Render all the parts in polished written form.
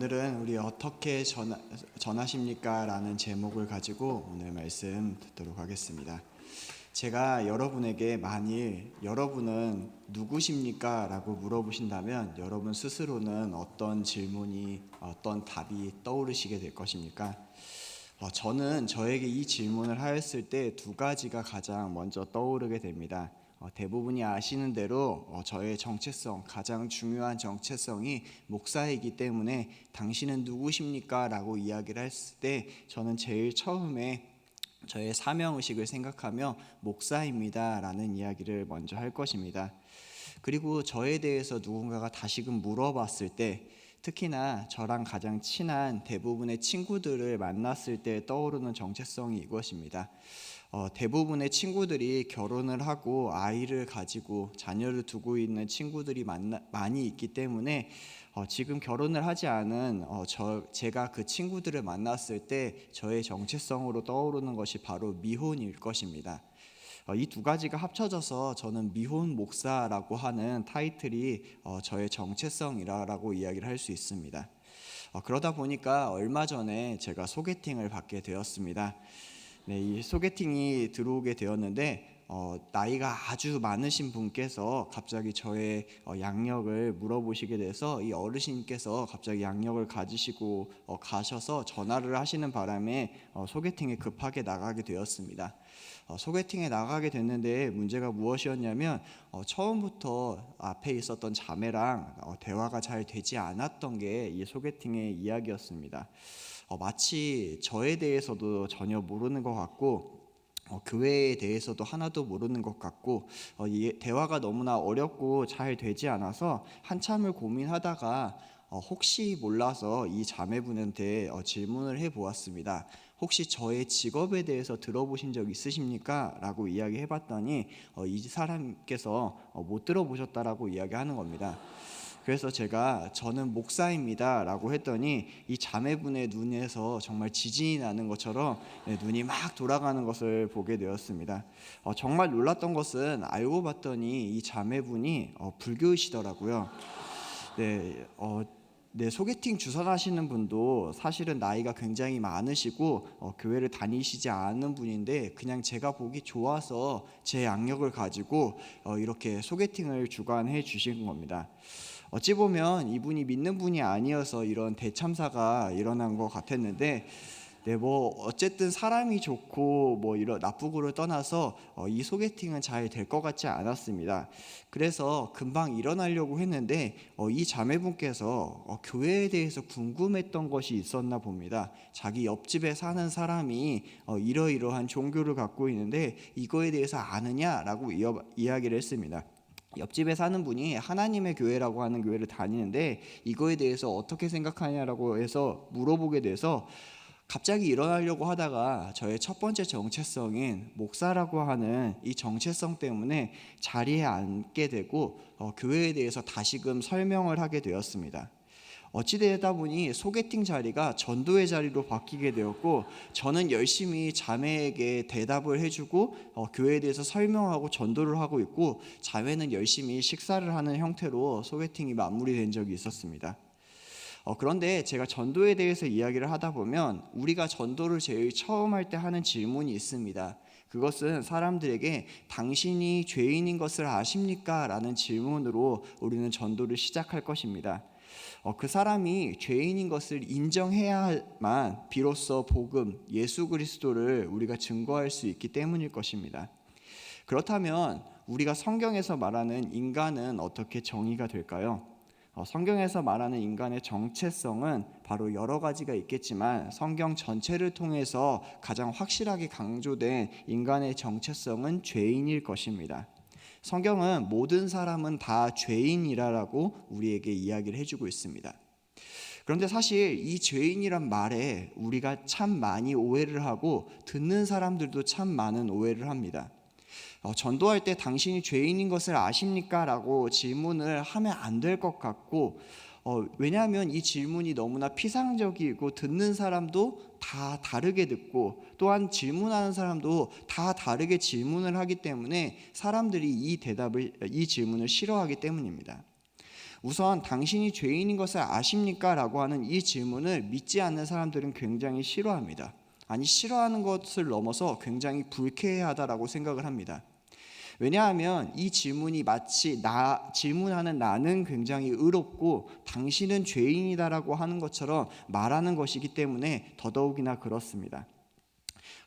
오늘은 우리 어떻게 전하십니까? 라는 제목을 가지고 오늘 말씀 듣도록 하겠습니다. 제가 여러분에게 만일 여러분은 누구십니까? 라고 물어보신다면 여러분 스스로는 어떤 질문이, 어떤 답이 떠오르시게 될 것입니까? 저는 저에게 이 질문을 하였을 때 두 가지가 가장 먼저 떠오르게 됩니다. 대부분이 아시는 대로 저의 정체성, 가장 중요한 정체성이 목사이기 때문에 당신은 누구십니까? 라고 이야기를 했을 때 저는 제일 처음에 저의 사명의식을 생각하며 목사입니다 라는 이야기를 먼저 할 것입니다. 그리고 저에 대해서 누군가가 다시금 물어봤을 때, 특히나 저랑 가장 친한 대부분의 친구들을 만났을 때 떠오르는 정체성이 이것입니다. 대부분의 친구들이 결혼을 하고 아이를 가지고 자녀를 두고 있는 친구들이 많이 있기 때문에 지금 결혼을 하지 않은 제가 그 친구들을 만났을 때 저의 정체성으로 떠오르는 것이 바로 미혼일 것입니다. 이 두 가지가 합쳐져서 저는 미혼 목사라고 하는 타이틀이 저의 정체성이라고 이야기를 할 수 있습니다. 그러다 보니까 얼마 전에 제가 소개팅을 받게 되었습니다. 네, 이 소개팅이 들어오게 되었는데 나이가 아주 많으신 분께서 갑자기 저의 양력을 물어보시게 돼서 이 어르신께서 갑자기 양력을 가지시고 가셔서 전화를 하시는 바람에 소개팅에 급하게 나가게 되었습니다. 소개팅에 나가게 됐는데 문제가 무엇이었냐면 처음부터 앞에 있었던 자매랑 대화가 잘 되지 않았던 게 이 소개팅의 이야기였습니다. 마치 저에 대해서도 전혀 모르는 것 같고 교회에 대해서도 하나도 모르는 것 같고 이 대화가 너무나 어렵고 잘 되지 않아서 한참을 고민하다가 혹시 몰라서 이 자매분한테 질문을 해보았습니다. 혹시 저의 직업에 대해서 들어보신 적 있으십니까? 라고 이야기해봤더니 이 사람께서 못 들어보셨다라고 이야기하는 겁니다. 그래서 제가 저는 목사입니다 라고 했더니 이 자매분의 눈에서 정말 지진이 나는 것처럼 눈이 막 돌아가는 것을 보게 되었습니다. 정말 놀랐던 것은 알고 봤더니 이 자매분이 불교이시더라고요. 네, 소개팅 주선하시는 분도 사실은 나이가 굉장히 많으시고 교회를 다니시지 않은 분인데 그냥 제가 보기 좋아서 제 양력을 가지고 이렇게 소개팅을 주관해 주신 겁니다. 어찌 보면 이분이 믿는 분이 아니어서 이런 대참사가 일어난 것 같았는데 어쨌든 사람이 좋고 이런 나쁘고를 떠나서 이 소개팅은 잘 될 것 같지 않았습니다. 그래서 금방 일어나려고 했는데 이 자매분께서 교회에 대해서 궁금했던 것이 있었나 봅니다. 자기 옆집에 사는 사람이 이러이러한 종교를 갖고 있는데 이거에 대해서 아느냐라고 이야기를 했습니다. 옆집에 사는 분이 하나님의 교회라고 하는 교회를 다니는데 이거에 대해서 어떻게 생각하냐라고 해서 물어보게 돼서 갑자기 일어나려고 하다가 저의 첫 번째 정체성인 목사라고 하는 이 정체성 때문에 자리에 앉게 되고 교회에 대해서 다시금 설명을 하게 되었습니다. 어찌되다 보니 소개팅 자리가 전도의 자리로 바뀌게 되었고 저는 열심히 자매에게 대답을 해주고 교회에 대해서 설명하고 전도를 하고 있고 자매는 열심히 식사를 하는 형태로 소개팅이 마무리된 적이 있었습니다. 그런데 제가 전도에 대해서 이야기를 하다 보면 우리가 전도를 제일 처음 할 때 하는 질문이 있습니다. 그것은 사람들에게 당신이 죄인인 것을 아십니까? 라는 질문으로 우리는 전도를 시작할 것입니다. 그 사람이 죄인인 것을 인정해야만 비로소 복음, 예수 그리스도를 우리가 증거할 수 있기 때문일 것입니다. 그렇다면 우리가 성경에서 말하는 인간은 어떻게 정의가 될까요? 성경에서 말하는 인간의 정체성은 바로 여러 가지가 있겠지만 성경 전체를 통해서 가장 확실하게 강조된 인간의 정체성은 죄인일 것입니다. 성경은 모든 사람은 다 죄인이라고 우리에게 이야기를 해주고 있습니다. 그런데 사실 이 죄인이란 말에 우리가 참 많이 오해를 하고 듣는 사람들도 참 많은 오해를 합니다. 전도할 때 당신이 죄인인 것을 아십니까? 라고 질문을 하면 안 될 것 같고 왜냐하면 이 질문이 너무나 피상적이고 듣는 사람도 다 다르게 듣고 또한 질문하는 사람도 다 다르게 질문을 하기 때문에 사람들이 이 질문을 싫어하기 때문입니다. 우선 당신이 죄인인 것을 아십니까? 라고 하는 이 질문을 믿지 않는 사람들은 굉장히 싫어합니다. 아니, 싫어하는 것을 넘어서 굉장히 불쾌하다라고 생각을 합니다. 왜냐하면 이 질문이 마치 질문하는 나는 굉장히 의롭고 당신은 죄인이다라고 하는 것처럼 말하는 것이기 때문에 더더욱이나 그렇습니다.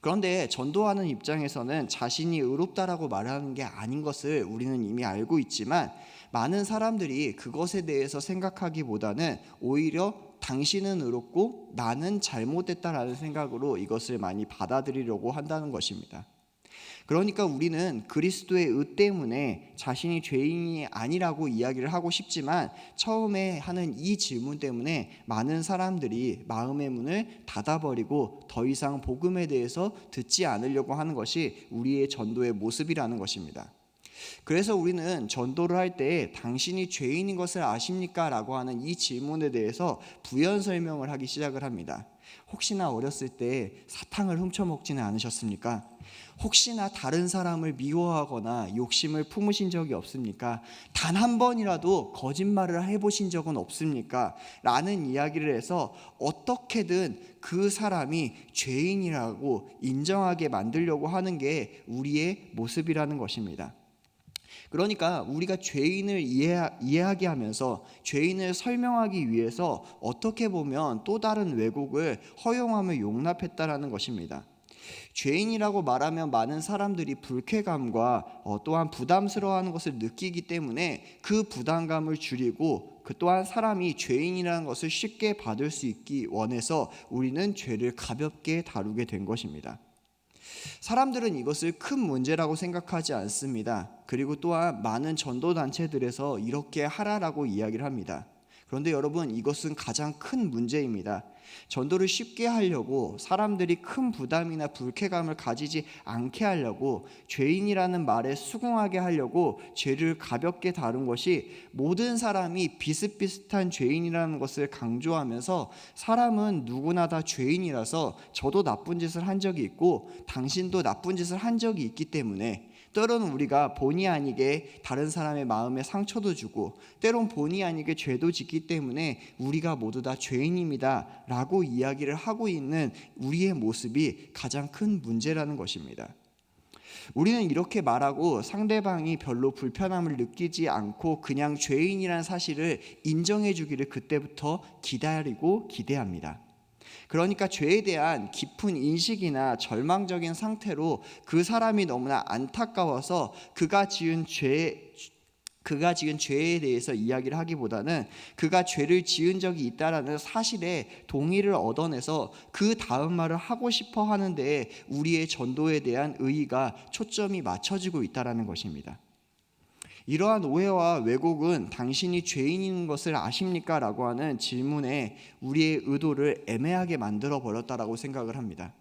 그런데 전도하는 입장에서는 자신이 의롭다라고 말하는 게 아닌 것을 우리는 이미 알고 있지만, 많은 사람들이 그것에 대해서 생각하기보다는 오히려 당신은 의롭고 나는 잘못됐다라는 생각으로 이것을 많이 받아들이려고 한다는 것입니다. 그러니까 우리는 그리스도의 의 때문에 자신이 죄인이 아니라고 이야기를 하고 싶지만, 처음에 하는 이 질문 때문에 많은 사람들이 마음의 문을 닫아버리고 더 이상 복음에 대해서 듣지 않으려고 하는 것이 우리의 전도의 모습이라는 것입니다. 그래서 우리는 전도를 할 때 당신이 죄인인 것을 아십니까? 라고 하는 이 질문에 대해서 부연 설명을 하기 시작을 합니다. 혹시나 어렸을 때 사탕을 훔쳐먹지는 않으셨습니까? 혹시나 다른 사람을 미워하거나 욕심을 품으신 적이 없습니까? 단 한 번이라도 거짓말을 해보신 적은 없습니까? 라는 이야기를 해서 어떻게든 그 사람이 죄인이라고 인정하게 만들려고 하는 게 우리의 모습이라는 것입니다. 그러니까 우리가 죄인을 이해하게 하면서 죄인을 설명하기 위해서 어떻게 보면 또 다른 왜곡을 허용하며 용납했다라는 것입니다. 죄인이라고 말하면 많은 사람들이 불쾌감과 또한 부담스러워하는 것을 느끼기 때문에 그 부담감을 줄이고, 그 또한 사람이 죄인이라는 것을 쉽게 받을 수 있기 원해서 우리는 죄를 가볍게 다루게 된 것입니다. 사람들은 이것을 큰 문제라고 생각하지 않습니다. 그리고 또한 많은 전도단체들에서 이렇게 하라라고 이야기를 합니다. 그런데 여러분, 이것은 가장 큰 문제입니다. 전도를 쉽게 하려고, 사람들이 큰 부담이나 불쾌감을 가지지 않게 하려고, 죄인이라는 말에 수긍하게 하려고 죄를 가볍게 다룬 것이, 모든 사람이 비슷비슷한 죄인이라는 것을 강조하면서 사람은 누구나 다 죄인이라서 저도 나쁜 짓을 한 적이 있고 당신도 나쁜 짓을 한 적이 있기 때문에, 때로는 우리가 본의 아니게 다른 사람의 마음에 상처도 주고 때론 본의 아니게 죄도 짓기 때문에 우리가 모두 다 죄인입니다 라고 이야기를 하고 있는 우리의 모습이 가장 큰 문제라는 것입니다. 우리는 이렇게 말하고 상대방이 별로 불편함을 느끼지 않고 그냥 죄인이라는 사실을 인정해 주기를 그때부터 기다리고 기대합니다. 그러니까 죄에 대한 깊은 인식이나 절망적인 상태로 그 사람이 너무나 안타까워서 그가 지은 죄에 대해서 이야기를 하기보다는 그가 죄를 지은 적이 있다라는 사실에 동의를 얻어내서 그 다음 말을 하고 싶어 하는데 우리의 전도에 대한 의의가 초점이 맞춰지고 있다라는 것입니다. 이러한 오해와 왜곡은 당신이 죄인인 것을 아십니까? 라고 하는 질문에 우리의 의도를 애매하게 만들어 버렸다라고 생각을 합니다.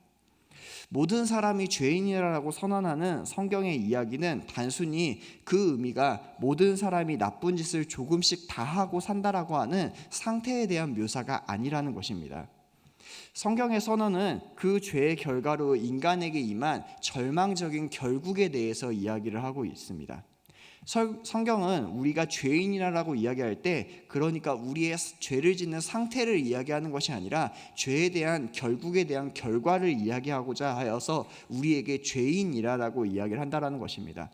모든 사람이 죄인이라고 선언하는 성경의 이야기는 단순히 그 의미가 모든 사람이 나쁜 짓을 조금씩 다 하고 산다라고 하는 상태에 대한 묘사가 아니라는 것입니다. 성경의 선언은 그 죄의 결과로 인간에게 임한 절망적인 결국에 대해서 이야기를 하고 있습니다. 성경은 우리가 죄인이라고 이야기할 때, 그러니까 우리의 죄를 짓는 상태를 이야기하는 것이 아니라 죄에 대한 결국에 대한 결과를 이야기하고자 하여서 우리에게 죄인이라고 이야기를 한다는 것입니다.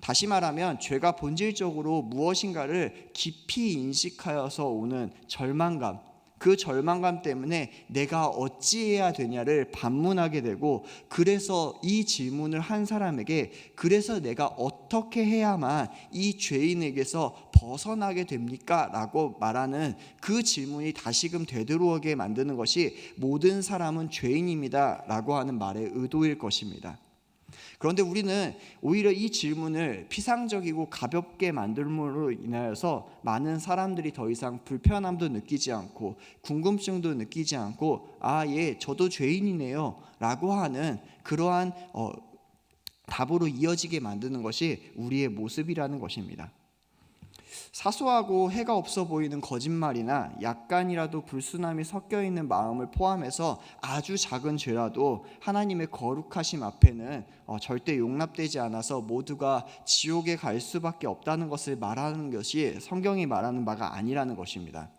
다시 말하면 죄가 본질적으로 무엇인가를 깊이 인식하여서 오는 절망감, 그 절망감 때문에 내가 어찌해야 되냐를 반문하게 되고, 그래서 이 질문을 한 사람에게 그래서 내가 어떻게 해야만 이 죄인에게서 벗어나게 됩니까? 라고 말하는 그 질문이 다시금 되돌아오게 만드는 것이 모든 사람은 죄인입니다 라고 하는 말의 의도일 것입니다. 그런데 우리는 오히려 이 질문을 피상적이고 가볍게 만들므로 인하여서 많은 사람들이 더 이상 불편함도 느끼지 않고 궁금증도 느끼지 않고 저도 죄인이네요 라고 하는 그러한 답으로 이어지게 만드는 것이 우리의 모습이라는 것입니다. 사소하고 해가 없어 보이는 거짓말이나 약간이라도 불순함이 섞여 있는 마음을 포함해서 아주 작은 죄라도 하나님의 거룩하심 앞에는 절대 용납되지 않아서 모두가 지옥에 갈 수밖에 없다는 것을 말하는 것이 성경이 말하는 바가 아니라는 것입니다.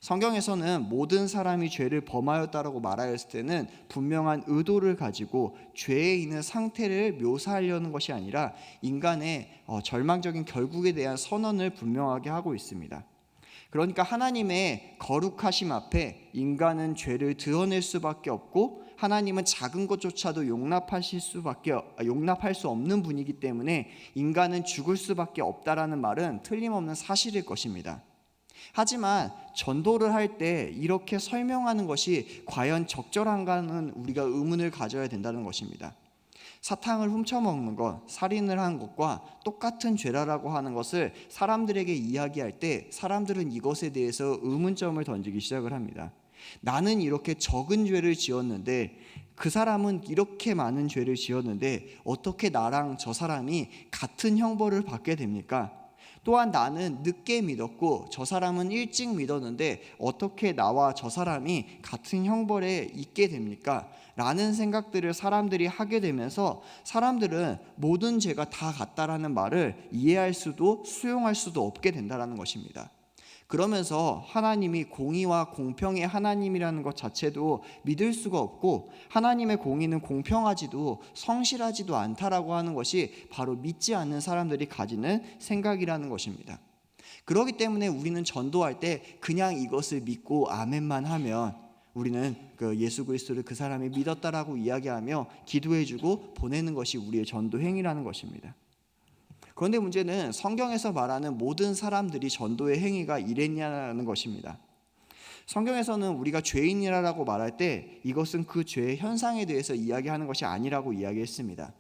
성경에서는 모든 사람이 죄를 범하였다라고 말하였을 때는 분명한 의도를 가지고 죄에 있는 상태를 묘사하려는 것이 아니라 인간의 절망적인 결국에 대한 선언을 분명하게 하고 있습니다. 그러니까 하나님의 거룩하심 앞에 인간은 죄를 드러낼 수밖에 없고 하나님은 작은 것조차도 용납할 수 없는 분이기 때문에 인간은 죽을 수밖에 없다라는 말은 틀림없는 사실일 것입니다. 하지만 전도를 할 때 이렇게 설명하는 것이 과연 적절한가는 우리가 의문을 가져야 된다는 것입니다. 사탕을 훔쳐먹는 것, 살인을 한 것과 똑같은 죄라라고 하는 것을 사람들에게 이야기할 때 사람들은 이것에 대해서 의문점을 던지기 시작을 합니다. 나는 이렇게 적은 죄를 지었는데 그 사람은 이렇게 많은 죄를 지었는데 어떻게 나랑 저 사람이 같은 형벌을 받게 됩니까? 또한 나는 늦게 믿었고 저 사람은 일찍 믿었는데 어떻게 나와 저 사람이 같은 형벌에 있게 됩니까? 라는 생각들을 사람들이 하게 되면서 사람들은 모든 죄가 다 같다라는 말을 이해할 수도 수용할 수도 없게 된다는 것입니다. 그러면서 하나님이 공의와 공평의 하나님이라는 것 자체도 믿을 수가 없고 하나님의 공의는 공평하지도 성실하지도 않다라고 하는 것이 바로 믿지 않는 사람들이 가지는 생각이라는 것입니다. 그렇기 때문에 우리는 전도할 때 그냥 이것을 믿고 아멘만 하면 우리는 그 예수 그리스도를 그 사람이 믿었다라고 이야기하며 기도해주고 보내는 것이 우리의 전도 행위라는 것입니다. 그런데 문제는 성경에서 말하는 모든 사람들이 전도의 행위가 이랬냐는 것입니다. 성경에서는 우리가 죄인이라고 말할 때 이것은 그 죄의 현상에 대해서 이야기하는 것이 아니라고 이야기했습니다.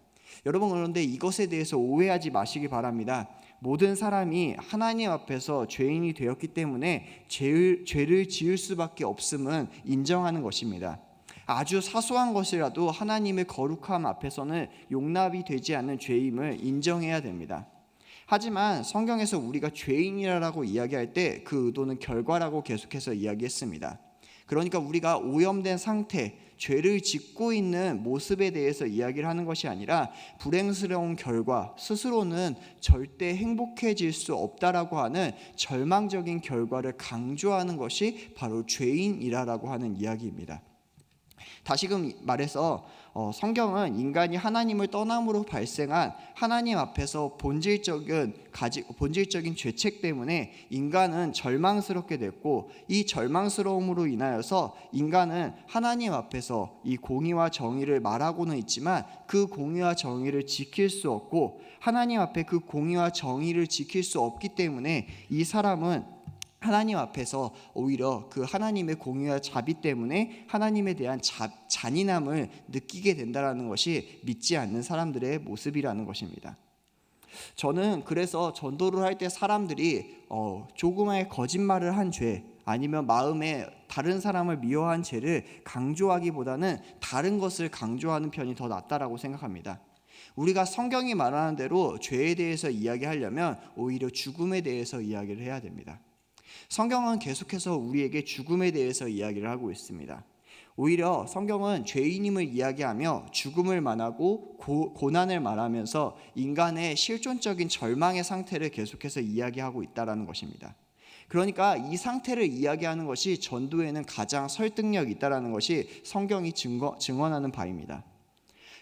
여러분, 그런데 이것에 대해서 오해하지 마시기 바랍니다. 모든 사람이 하나님 앞에서 죄인이 되었기 때문에 죄를 지을 수밖에 없음은 인정하는 것입니다. 아주 사소한 것이라도 하나님의 거룩함 앞에서는 용납이 되지 않는 죄임을 인정해야 됩니다. 하지만 성경에서 우리가 죄인이라고 이야기할 때 그 의도는 결과라고 계속해서 이야기했습니다. 그러니까 우리가 오염된 상태, 죄를 짓고 있는 모습에 대해서 이야기를 하는 것이 아니라 불행스러운 결과, 스스로는 절대 행복해질 수 없다라고 하는 절망적인 결과를 강조하는 것이 바로 죄인이라고 하는 이야기입니다. 다시금 말해서 성경은 인간이 하나님을 떠남으로 발생한 하나님 앞에서 본질적인 죄책 때문에 인간은 절망스럽게 됐고 이 절망스러움으로 인하여서 인간은 하나님 앞에서 이 공의와 정의를 말하고는 있지만 그 공의와 정의를 지킬 수 없고 하나님 앞에 그 공의와 정의를 지킬 수 없기 때문에 이 사람은 하나님 앞에서 오히려 그 하나님의 공의와 자비 때문에 하나님에 대한 잔인함을 느끼게 된다는 것이 믿지 않는 사람들의 모습이라는 것입니다. 저는 그래서 전도를 할 때 사람들이 조그마한 거짓말을 한 죄 아니면 마음에 다른 사람을 미워한 죄를 강조하기보다는 다른 것을 강조하는 편이 더 낫다라고 생각합니다. 우리가 성경이 말하는 대로 죄에 대해서 이야기하려면 오히려 죽음에 대해서 이야기를 해야 됩니다. 성경은 계속해서 우리에게 죽음에 대해서 이야기를 하고 있습니다. 오히려 성경은 죄인임을 이야기하며 죽음을 말하고 고난을 말하면서 인간의 실존적인 절망의 상태를 계속해서 이야기하고 있다는 것입니다. 그러니까 이 상태를 이야기하는 것이 전도에는 가장 설득력이 있다는 것이 성경이 증언하는 바입니다.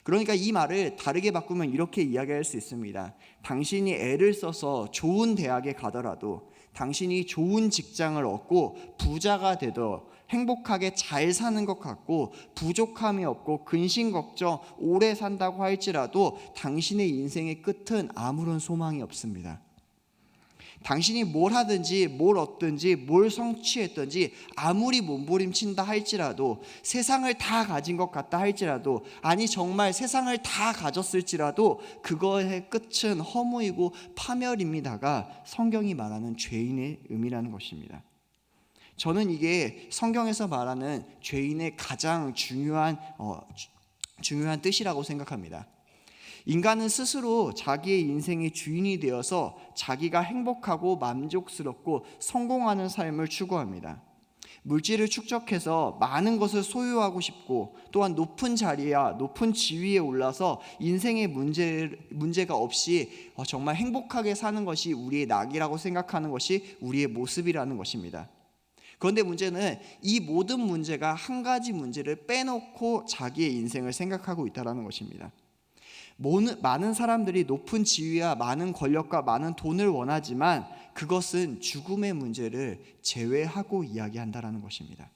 그러니까 이 말을 다르게 바꾸면 이렇게 이야기할 수 있습니다. 당신이 애를 써서 좋은 대학에 가더라도 당신이 좋은 직장을 얻고 부자가 되더 행복하게 잘 사는 것 같고 부족함이 없고 근심 걱정 오래 산다고 할지라도 당신의 인생의 끝은 아무런 소망이 없습니다. 당신이 뭘 하든지 뭘 얻든지 뭘 성취했든지 아무리 몸부림친다 할지라도 세상을 다 가진 것 같다 할지라도 아니 정말 세상을 다 가졌을지라도 그거의 끝은 허무이고 파멸입니다가 성경이 말하는 죄인의 의미라는 것입니다. 저는 이게 성경에서 말하는 죄인의 가장 중요한 뜻이라고 생각합니다. 인간은 스스로 자기의 인생의 주인이 되어서 자기가 행복하고 만족스럽고 성공하는 삶을 추구합니다. 물질을 축적해서 많은 것을 소유하고 싶고, 또한 높은 자리야 높은 지위에 올라서 인생의 문제가 없이 정말 행복하게 사는 것이 우리의 낙이라고 생각하는 것이 우리의 모습이라는 것입니다. 그런데 문제는 이 모든 문제가 한 가지 문제를 빼놓고 자기의 인생을 생각하고 있다는 것입니다. 많은 사람들이 높은 지위와 많은 권력과 많은 돈을 원하지만 그것은 죽음의 문제를 제외하고 이야기한다는 것입니다.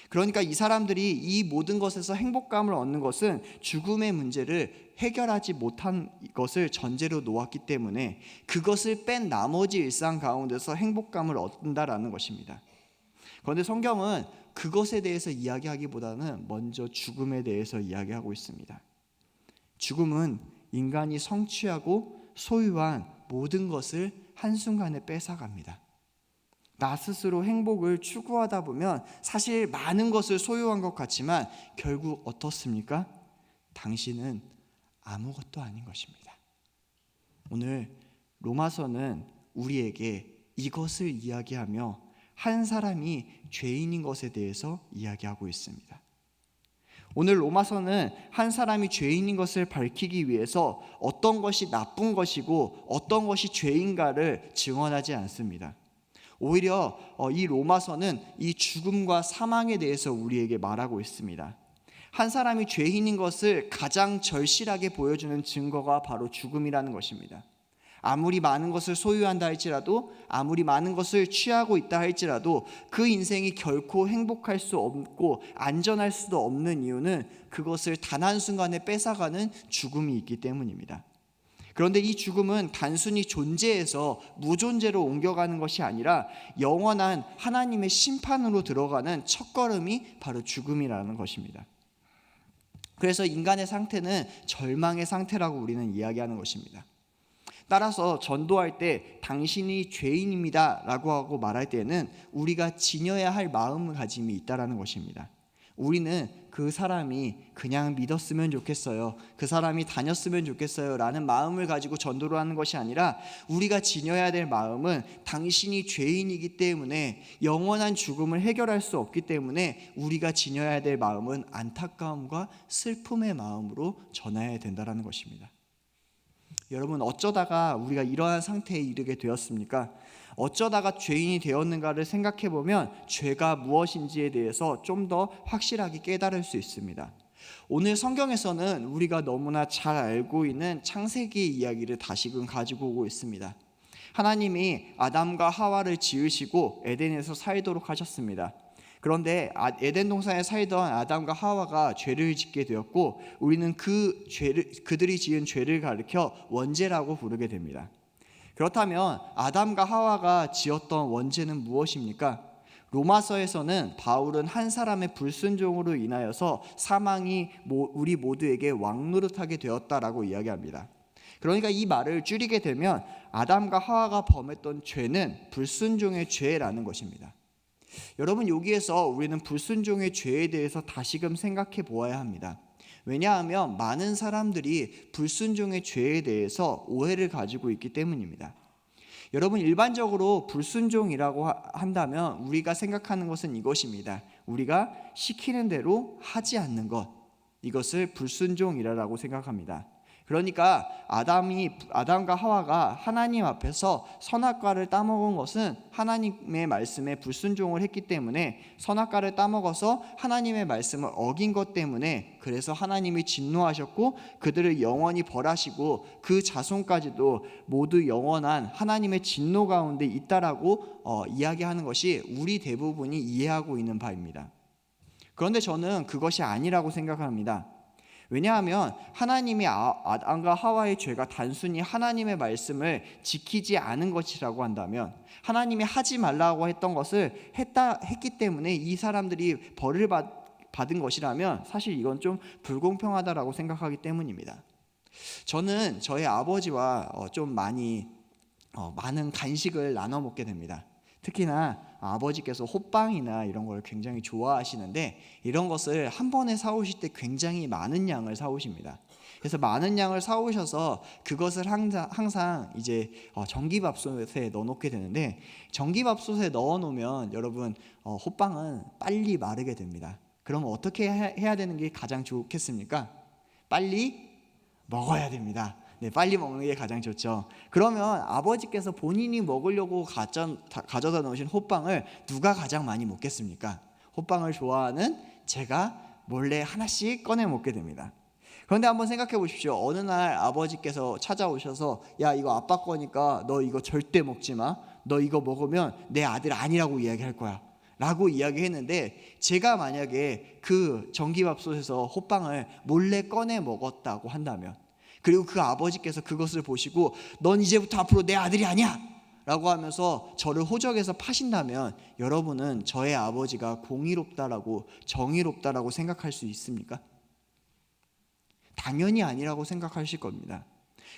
그러니까 이 사람들이 이 모든 것에서 행복감을 얻는 것은 죽음의 문제를 해결하지 못한 것을 전제로 놓았기 때문에 그것을 뺀 나머지 일상 가운데서 행복감을 얻는다라는 것입니다. 그런데 성경은 그것에 대해서 이야기하기보다는 먼저 죽음에 대해서 이야기하고 있습니다. 죽음은 인간이 성취하고 소유한 모든 것을 한순간에 뺏어갑니다. 나 스스로 행복을 추구하다 보면 사실 많은 것을 소유한 것 같지만 결국 어떻습니까? 당신은 아무것도 아닌 것입니다. 오늘 로마서는 우리에게 이것을 이야기하며 한 사람이 죄인인 것에 대해서 이야기하고 있습니다. 오늘 로마서는 한 사람이 죄인인 것을 밝히기 위해서 어떤 것이 나쁜 것이고 어떤 것이 죄인가를 증언하지 않습니다. 오히려 이 로마서는 이 죽음과 사망에 대해서 우리에게 말하고 있습니다. 한 사람이 죄인인 것을 가장 절실하게 보여주는 증거가 바로 죽음이라는 것입니다. 아무리 많은 것을 소유한다 할지라도, 아무리 많은 것을 취하고 있다 할지라도 그 인생이 결코 행복할 수 없고 안전할 수도 없는 이유는 그것을 단 한순간에 뺏어가는 죽음이 있기 때문입니다. 그런데 이 죽음은 단순히 존재에서 무존재로 옮겨가는 것이 아니라 영원한 하나님의 심판으로 들어가는 첫걸음이 바로 죽음이라는 것입니다. 그래서 인간의 상태는 절망의 상태라고 우리는 이야기하는 것입니다. 따라서 전도할 때 당신이 죄인입니다 라고 하고 말할 때는 우리가 지녀야 할 마음가짐이 있다는 것입니다. 우리는 그 사람이 그냥 믿었으면 좋겠어요, 그 사람이 다녔으면 좋겠어요 라는 마음을 가지고 전도를 하는 것이 아니라 우리가 지녀야 될 마음은 당신이 죄인이기 때문에 영원한 죽음을 해결할 수 없기 때문에 우리가 지녀야 될 마음은 안타까움과 슬픔의 마음으로 전해야 된다는 것입니다. 여러분, 어쩌다가 우리가 이러한 상태에 이르게 되었습니까? 어쩌다가 죄인이 되었는가를 생각해 보면 죄가 무엇인지에 대해서 좀 더 확실하게 깨달을 수 있습니다. 오늘 성경에서는 우리가 너무나 잘 알고 있는 창세기의 이야기를 다시금 가지고 오고 있습니다. 하나님이 아담과 하와를 지으시고 에덴에서 살도록 하셨습니다. 그런데 에덴 동산에 살던 아담과 하와가 죄를 짓게 되었고 우리는 그들이 지은 죄를 가리켜 원죄라고 부르게 됩니다. 그렇다면 아담과 하와가 지었던 원죄는 무엇입니까? 로마서에서는 바울은 한 사람의 불순종으로 인하여서 사망이 우리 모두에게 왕노릇하게 되었다라고 이야기합니다. 그러니까 이 말을 줄이게 되면 아담과 하와가 범했던 죄는 불순종의 죄라는 것입니다. 여러분, 여기에서 우리는 불순종의 죄에 대해서 다시금 생각해 보아야 합니다. 왜냐하면 많은 사람들이 불순종의 죄에 대해서 오해를 가지고 있기 때문입니다. 여러분, 일반적으로 불순종이라고 한다면 우리가 생각하는 것은 이것입니다. 우리가 시키는 대로 하지 않는 것, 이것을 불순종이라고 생각합니다. 그러니까 아담과 하와가 하나님 앞에서 선악과를 따먹은 것은 하나님의 말씀에 불순종을 했기 때문에, 선악과를 따먹어서 하나님의 말씀을 어긴 것 때문에, 그래서 하나님이 진노하셨고 그들을 영원히 벌하시고 그 자손까지도 모두 영원한 하나님의 진노 가운데 있다라고 이야기하는 것이 우리 대부분이 이해하고 있는 바입니다. 그런데 저는 그것이 아니라고 생각합니다. 왜냐하면 하나님이 아담과 하와의 죄가 단순히 하나님의 말씀을 지키지 않은 것이라고 한다면, 하나님이 하지 말라고 했던 것을 했기 때문에 이 사람들이 벌을 받은 것이라면 사실 이건 좀 불공평하다라고 생각하기 때문입니다. 저는 저희 아버지와 좀 많은 간식을 나눠 먹게 됩니다. 특히나 아버지께서 호빵이나 이런 걸 굉장히 좋아하시는데 이런 것을 한 번에 사오실 때 굉장히 많은 양을 사오십니다. 그래서 많은 양을 사오셔서 그것을 항상 이제 전기밥솥에 넣어놓게 되는데, 전기밥솥에 넣어놓으면 여러분 호빵은 빨리 마르게 됩니다. 그럼 어떻게 해야 되는 게 가장 좋겠습니까? 빨리 먹어야 됩니다. 네, 빨리 먹는 게 가장 좋죠. 그러면 아버지께서 본인이 먹으려고 가져다 놓으신 호빵을 누가 가장 많이 먹겠습니까? 호빵을 좋아하는 제가 몰래 하나씩 꺼내 먹게 됩니다. 그런데 한번 생각해 보십시오. 어느 날 아버지께서 찾아오셔서 야, 이거 아빠 거니까 너 이거 절대 먹지 마. 너 이거 먹으면 내 아들 아니라고 이야기할 거야 라고 이야기했는데, 제가 만약에 그 전기밥솥에서 호빵을 몰래 꺼내 먹었다고 한다면, 그리고 그 아버지께서 그것을 보시고 넌 이제부터 앞으로 내 아들이 아니야 라고 하면서 저를 호적에서 파신다면, 여러분은 저의 아버지가 공의롭다라고 정의롭다라고 생각할 수 있습니까? 당연히 아니라고 생각하실 겁니다.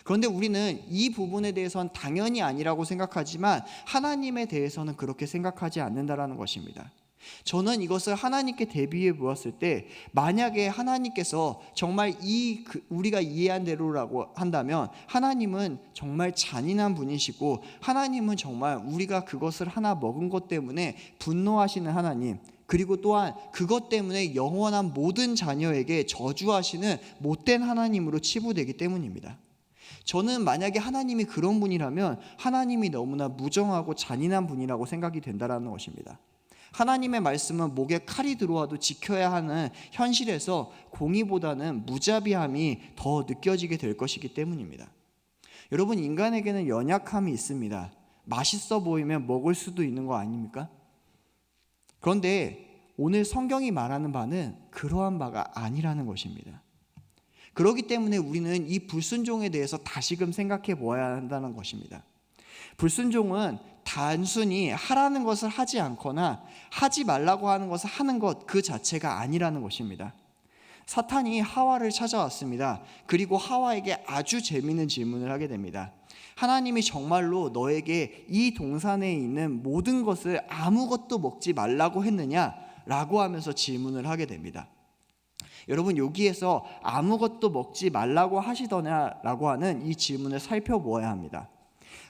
그런데 우리는 이 부분에 대해서는 당연히 아니라고 생각하지만 하나님에 대해서는 그렇게 생각하지 않는다라는 것입니다. 저는 이것을 하나님께 대비해 보았을 때, 만약에 하나님께서 정말 우리가 이해한 대로라고 한다면 하나님은 정말 잔인한 분이시고, 하나님은 정말 우리가 그것을 하나 먹은 것 때문에 분노하시는 하나님, 그리고 또한 그것 때문에 영원한 모든 자녀에게 저주하시는 못된 하나님으로 치부되기 때문입니다. 저는 만약에 하나님이 그런 분이라면 하나님이 너무나 무정하고 잔인한 분이라고 생각이 된다는 것입니다. 하나님의 말씀은 목에 칼이 들어와도 지켜야 하는 현실에서 공의보다는 무자비함이 더 느껴지게 될 것이기 때문입니다. 여러분, 인간에게는 연약함이 있습니다. 맛있어 보이면 먹을 수도 있는 거 아닙니까? 그런데 오늘 성경이 말하는 바는 그러한 바가 아니라는 것입니다. 그렇기 때문에 우리는 이 불순종에 대해서 다시금 생각해 보아야 한다는 것입니다. 불순종은 단순히 하라는 것을 하지 않거나 하지 말라고 하는 것을 하는 것 그 자체가 아니라는 것입니다. 사탄이 하와를 찾아왔습니다. 그리고 하와에게 아주 재미있는 질문을 하게 됩니다. 하나님이 정말로 너에게 이 동산에 있는 모든 것을 아무것도 먹지 말라고 했느냐? 라고 하면서 질문을 하게 됩니다. 여러분, 여기에서 아무것도 먹지 말라고 하시더냐라고 하는 이 질문을 살펴보아야 합니다.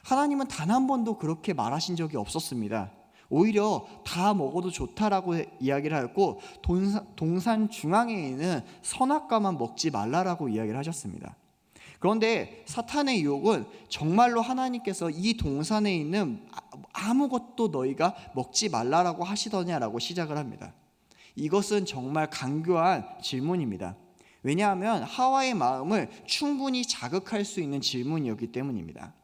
하나님은 단 한 번도 그렇게 말하신 적이 없었습니다. 오히려 다 먹어도 좋다라고 이야기를 하였고, 동산 중앙에 있는 선악과만 먹지 말라라고 이야기를 하셨습니다. 그런데 사탄의 유혹은 정말로 하나님께서 이 동산에 있는 아무것도 너희가 먹지 말라라고 하시더냐라고 시작을 합니다. 이것은 정말 간교한 질문입니다. 왜냐하면 하와의 마음을 충분히 자극할 수 있는 질문이었기 때문입니다.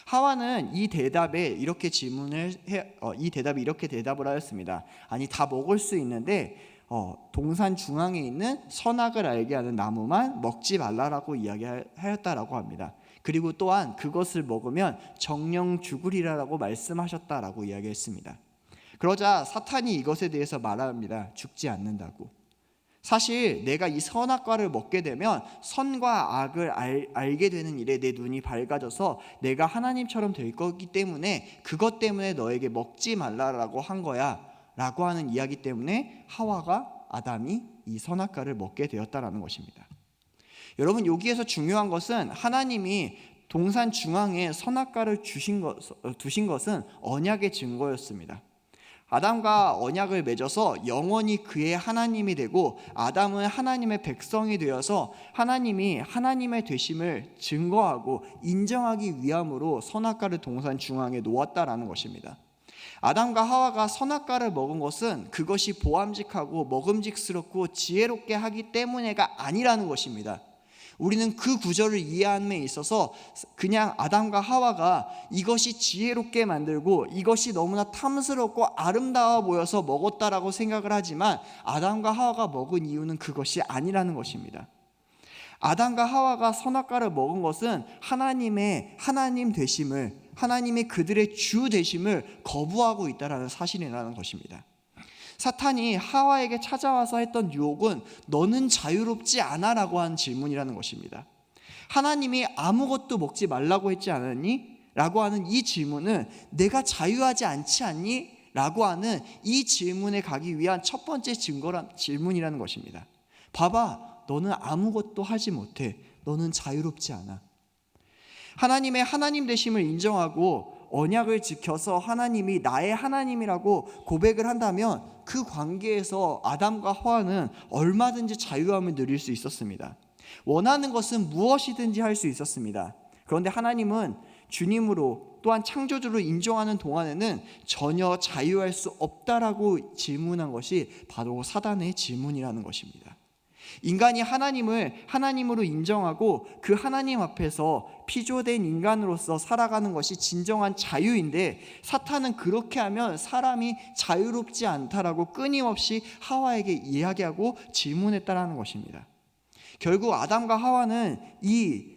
하와는 이 대답이 이렇게 대답을 하였습니다. 아니, 다 먹을 수 있는데 동산 중앙에 있는 선악을 알게 하는 나무만 먹지 말라라고 이야기하였다라고 합니다. 그리고 또한 그것을 먹으면 정령 죽으리라고 말씀하셨다라고 이야기했습니다. 그러자 사탄이 이것에 대해서 말합니다. 죽지 않는다고. 사실 내가 이 선악과를 먹게 되면 선과 악을 알게 되는 일에 내 눈이 밝아져서 내가 하나님처럼 될 거기 때문에 그것 때문에 너에게 먹지 말라라고 한 거야 라고 하는 이야기 때문에 하와가, 아담이 이 선악과를 먹게 되었다라는 것입니다. 여러분, 여기에서 중요한 것은 하나님이 동산 중앙에 선악과를 두신 것은 언약의 증거였습니다. 아담과 언약을 맺어서 영원히 그의 하나님이 되고 아담은 하나님의 백성이 되어서 하나님이 하나님의 되심을 증거하고 인정하기 위함으로 선악과를 동산 중앙에 놓았다라는 것입니다. 아담과 하와가 선악과를 먹은 것은 그것이 보암직하고 먹음직스럽고 지혜롭게 하기 때문에가 아니라는 것입니다. 우리는 그 구절을 이해함에 있어서 그냥 아담과 하와가 이것이 지혜롭게 만들고 이것이 너무나 탐스럽고 아름다워 보여서 먹었다라고 생각을 하지만 아담과 하와가 먹은 이유는 그것이 아니라는 것입니다. 아담과 하와가 선악과를 먹은 것은 하나님의 하나님 되심을, 하나님의 그들의 주 되심을 거부하고 있다는 사실이라는 것입니다. 사탄이 하와에게 찾아와서 했던 유혹은 너는 자유롭지 않아 라고 한 질문이라는 것입니다. 하나님이 아무것도 먹지 말라고 했지 않았니? 라고 하는 이 질문은 내가 자유하지 않지 않니? 라고 하는 이 질문에 가기 위한 첫 번째 질문이라는 것입니다. 봐봐, 너는 아무것도 하지 못해. 너는 자유롭지 않아. 하나님의 하나님 되심을 인정하고 언약을 지켜서 하나님이 나의 하나님이라고 고백을 한다면 그 관계에서 아담과 하와는 얼마든지 자유함을 누릴 수 있었습니다. 원하는 것은 무엇이든지 할 수 있었습니다. 그런데 하나님은 주님으로 또한 창조주로 인정하는 동안에는 전혀 자유할 수 없다라고 질문한 것이 바로 사단의 질문이라는 것입니다. 인간이 하나님을 하나님으로 인정하고 그 하나님 앞에서 피조된 인간으로서 살아가는 것이 진정한 자유인데, 사탄은 그렇게 하면 사람이 자유롭지 않다라고 끊임없이 하와에게 이야기하고 질문했다라는 것입니다. 결국 아담과 하와는 이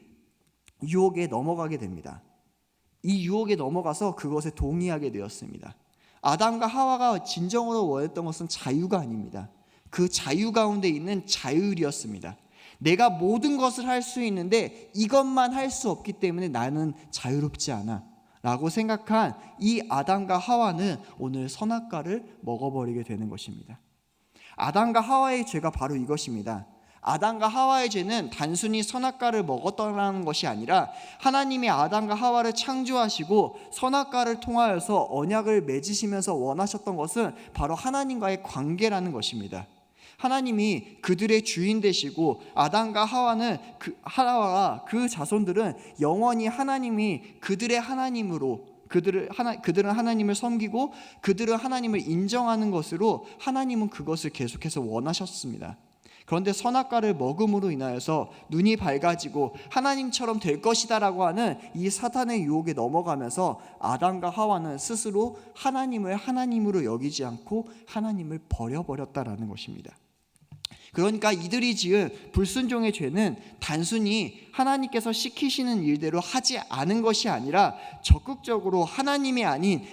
유혹에 넘어가게 됩니다. 이 유혹에 넘어가서 그것에 동의하게 되었습니다. 아담과 하와가 진정으로 원했던 것은 자유가 아닙니다. 그 자유 가운데 있는 자율이었습니다. 내가 모든 것을 할 수 있는데 이것만 할 수 없기 때문에 나는 자유롭지 않아 라고 생각한 이 아담과 하와는 오늘 선악과를 먹어버리게 되는 것입니다. 아담과 하와의 죄가 바로 이것입니다. 아담과 하와의 죄는 단순히 선악과를 먹었다는 것이 아니라 하나님이 아담과 하와를 창조하시고 선악과를 통하여서 언약을 맺으시면서 원하셨던 것은 바로 하나님과의 관계라는 것입니다. 하나님이 그들의 주인 되시고 아담과 하와와 그 자손들은 영원히 하나님이 그들의 하나님으로 그들은 하나님을 섬기고 그들은 하나님을 인정하는 것으로 하나님은 그것을 계속해서 원하셨습니다. 그런데 선악과를 먹음으로 인하여서 눈이 밝아지고 하나님처럼 될 것이다라고 하는 이 사탄의 유혹에 넘어가면서 아담과 하와는 스스로 하나님을 하나님으로 여기지 않고 하나님을 버려버렸다라는 것입니다. 그러니까 이들이 지은 불순종의 죄는 단순히 하나님께서 시키시는 일대로 하지 않은 것이 아니라 적극적으로 하나님이 아닌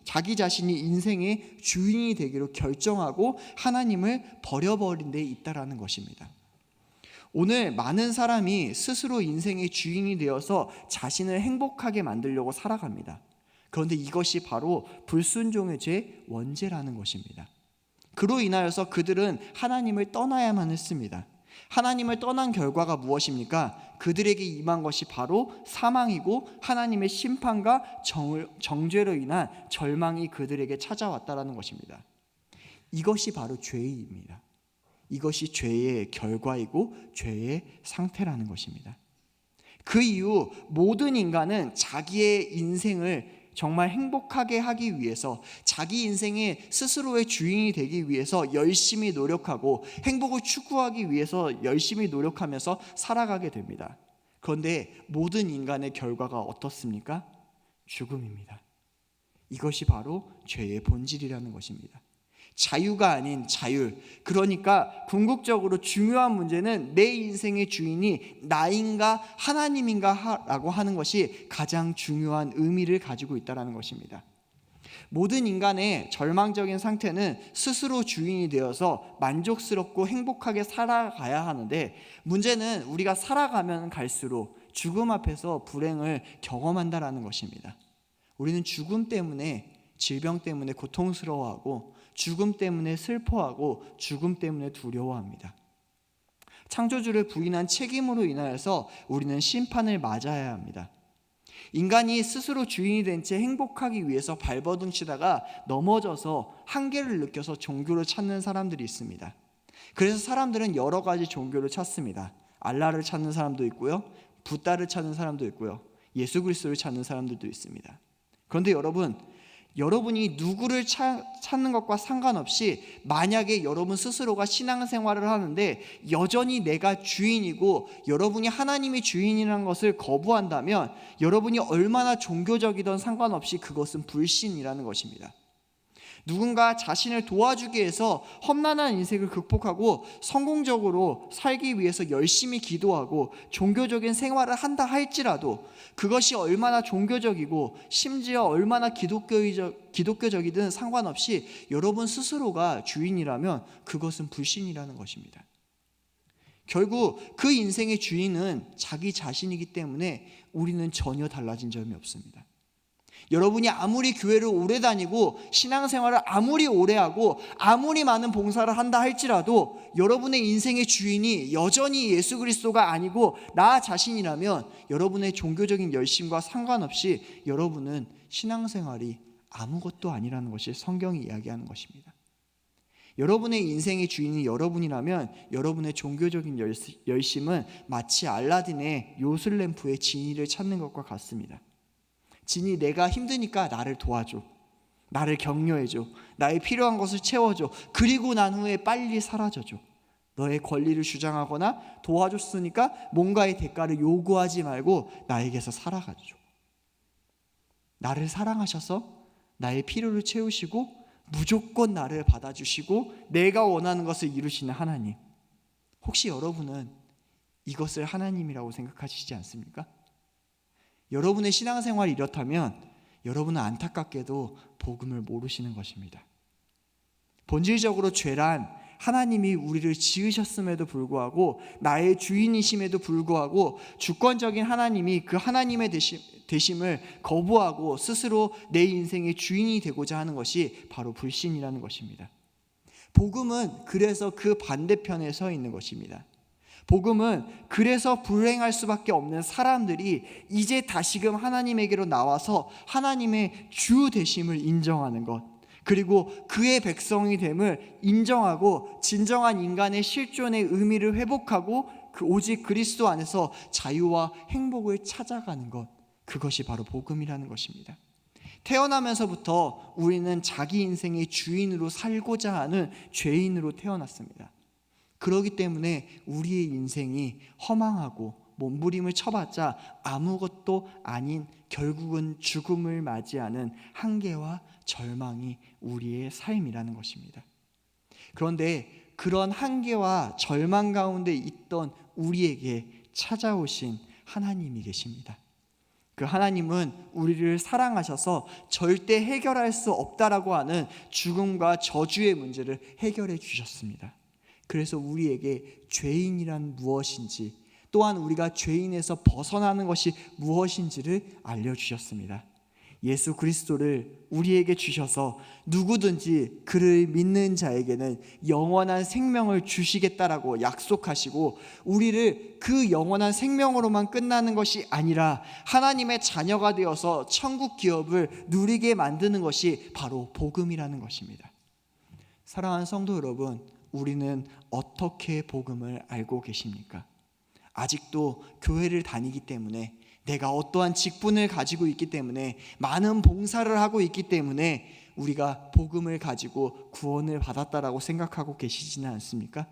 자기 자신이 인생의 주인이 되기로 결정하고 하나님을 버려버린 데 있다라는 것입니다. 오늘 많은 사람이 스스로 인생의 주인이 되어서 자신을 행복하게 만들려고 살아갑니다. 그런데 이것이 바로 불순종의 죄 원죄라는 것입니다. 그로 인하여서 그들은 하나님을 떠나야만 했습니다. 하나님을 떠난 결과가 무엇입니까? 그들에게 임한 것이 바로 사망이고 하나님의 심판과 정죄로 인한 절망이 그들에게 찾아왔다라는 것입니다. 이것이 바로 죄입니다. 이것이 죄의 결과이고 죄의 상태라는 것입니다. 그 이후 모든 인간은 자기의 인생을 정말 행복하게 하기 위해서, 자기 인생의 스스로의 주인이 되기 위해서 열심히 노력하고 행복을 추구하기 위해서 열심히 노력하면서 살아가게 됩니다. 그런데 모든 인간의 결과가 어떻습니까? 죽음입니다. 이것이 바로 죄의 본질이라는 것입니다. 자유가 아닌 자율. 그러니까 궁극적으로 중요한 문제는 내 인생의 주인이 나인가 하나님인가 라고 하는 것이 가장 중요한 의미를 가지고 있다는 것입니다. 모든 인간의 절망적인 상태는 스스로 주인이 되어서 만족스럽고 행복하게 살아가야 하는데, 문제는 우리가 살아가면 갈수록 죽음 앞에서 불행을 경험한다는 것입니다. 우리는 죽음 때문에, 질병 때문에 고통스러워하고 죽음 때문에 슬퍼하고 죽음 때문에 두려워합니다. 창조주를 부인한 책임으로 인하여서 우리는 심판을 맞아야 합니다. 인간이 스스로 주인이 된 채 행복하기 위해서 발버둥치다가 넘어져서 한계를 느껴서 종교를 찾는 사람들이 있습니다. 그래서 사람들은 여러 가지 종교를 찾습니다. 알라를 찾는 사람도 있고요, 붓다를 찾는 사람도 있고요, 예수 그리스도를 찾는 사람들도 있습니다. 그런데 여러분이 누구를 찾는 것과 상관없이 만약에 여러분 스스로가 신앙생활을 하는데 여전히 내가 주인이고 여러분이 하나님이 주인이라는 것을 거부한다면 여러분이 얼마나 종교적이든 상관없이 그것은 불신이라는 것입니다. 누군가 자신을 도와주기 위해서 험난한 인생을 극복하고 성공적으로 살기 위해서 열심히 기도하고 종교적인 생활을 한다 할지라도 그것이 얼마나 종교적이고 심지어 얼마나 기독교적이든 상관없이 여러분 스스로가 주인이라면 그것은 불신이라는 것입니다. 결국 그 인생의 주인은 자기 자신이기 때문에 우리는 전혀 달라진 점이 없습니다. 여러분이 아무리 교회를 오래 다니고 신앙생활을 아무리 오래 하고 아무리 많은 봉사를 한다 할지라도 여러분의 인생의 주인이 여전히 예수 그리스도가 아니고 나 자신이라면 여러분의 종교적인 열심과 상관없이 여러분은 신앙생활이 아무것도 아니라는 것이 성경이 이야기하는 것입니다. 여러분의 인생의 주인이 여러분이라면 여러분의 종교적인 열심은 마치 알라딘의 요술램프의 지니를 찾는 것과 같습니다. 진이 내가 힘드니까 나를 도와줘, 나를 격려해줘, 나의 필요한 것을 채워줘, 그리고 난 후에 빨리 사라져줘. 너의 권리를 주장하거나 도와줬으니까 뭔가의 대가를 요구하지 말고 나에게서 살아가줘. 나를 사랑하셔서 나의 필요를 채우시고 무조건 나를 받아주시고 내가 원하는 것을 이루시는 하나님, 혹시 여러분은 이것을 하나님이라고 생각하시지 않습니까? 여러분의 신앙생활이 이렇다면 여러분은 안타깝게도 복음을 모르시는 것입니다. 본질적으로 죄란 하나님이 우리를 지으셨음에도 불구하고 나의 주인이심에도 불구하고 주권적인 하나님이 그 하나님의 되심을 거부하고 스스로 내 인생의 주인이 되고자 하는 것이 바로 불신이라는 것입니다. 복음은 그래서 그 반대편에 서 있는 것입니다. 복음은 그래서 불행할 수밖에 없는 사람들이 이제 다시금 하나님에게로 나와서 하나님의 주 되심을 인정하는 것, 그리고 그의 백성이 됨을 인정하고 진정한 인간의 실존의 의미를 회복하고 오직 그리스도 안에서 자유와 행복을 찾아가는 것, 그것이 바로 복음이라는 것입니다. 태어나면서부터 우리는 자기 인생의 주인으로 살고자 하는 죄인으로 태어났습니다. 그렇기 때문에 우리의 인생이 허망하고 몸부림을 쳐봤자 아무것도 아닌 결국은 죽음을 맞이하는 한계와 절망이 우리의 삶이라는 것입니다. 그런데 그런 한계와 절망 가운데 있던 우리에게 찾아오신 하나님이 계십니다. 그 하나님은 우리를 사랑하셔서 절대 해결할 수 없다라고 하는 죽음과 저주의 문제를 해결해 주셨습니다. 그래서 우리에게 죄인이란 무엇인지, 또한 우리가 죄인에서 벗어나는 것이 무엇인지를 알려주셨습니다. 예수 그리스도를 우리에게 주셔서 누구든지 그를 믿는 자에게는 영원한 생명을 주시겠다라고 약속하시고, 우리를 그 영원한 생명으로만 끝나는 것이 아니라 하나님의 자녀가 되어서 천국 기업을 누리게 만드는 것이 바로 복음이라는 것입니다. 사랑하는 성도 여러분, 우리는 어떻게 복음을 알고 계십니까? 아직도 교회를 다니기 때문에, 내가 어떠한 직분을 가지고 있기 때문에, 많은 봉사를 하고 있기 때문에 우리가 복음을 가지고 구원을 받았다라고 생각하고 계시지는 않습니까?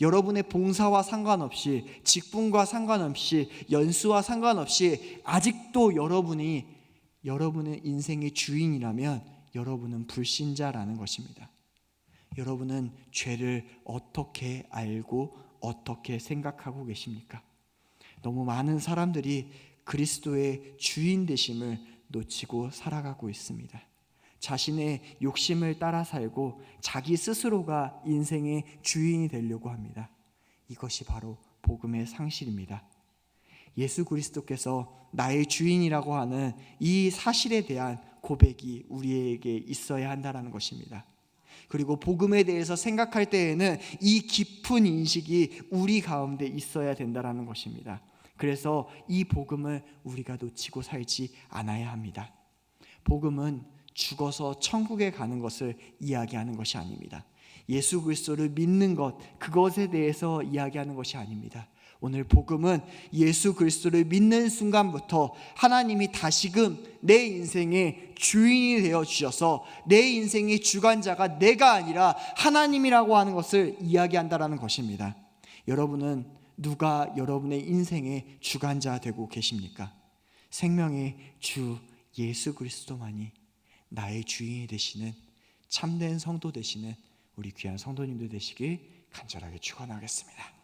여러분의 봉사와 상관없이, 직분과 상관없이, 연수와 상관없이 아직도 여러분의 인생의 주인이라면 여러분은 불신자라는 것입니다. 여러분은 죄를 어떻게 알고 어떻게 생각하고 계십니까? 너무 많은 사람들이 그리스도의 주인 되심을 놓치고 살아가고 있습니다. 자신의 욕심을 따라 살고 자기 스스로가 인생의 주인이 되려고 합니다. 이것이 바로 복음의 상실입니다. 예수 그리스도께서 나의 주인이라고 하는 이 사실에 대한 고백이 우리에게 있어야 한다는 것입니다. 그리고 복음에 대해서 생각할 때에는 이 깊은 인식이 우리 가운데 있어야 된다는 것입니다. 그래서 이 복음을 우리가 놓치고 살지 않아야 합니다. 복음은 죽어서 천국에 가는 것을 이야기하는 것이 아닙니다. 예수 그리스도를 믿는 것, 그것에 대해서 이야기하는 것이 아닙니다. 오늘 복음은 예수 그리스도를 믿는 순간부터 하나님이 다시금 내 인생의 주인이 되어 주셔서 내 인생의 주관자가 내가 아니라 하나님이라고 하는 것을 이야기한다는 것입니다. 여러분은 누가 여러분의 인생의 주관자 되고 계십니까? 생명의 주 예수 그리스도만이 나의 주인이 되시는 참된 성도 되시는 우리 귀한 성도님들 되시길 간절하게 축원하겠습니다.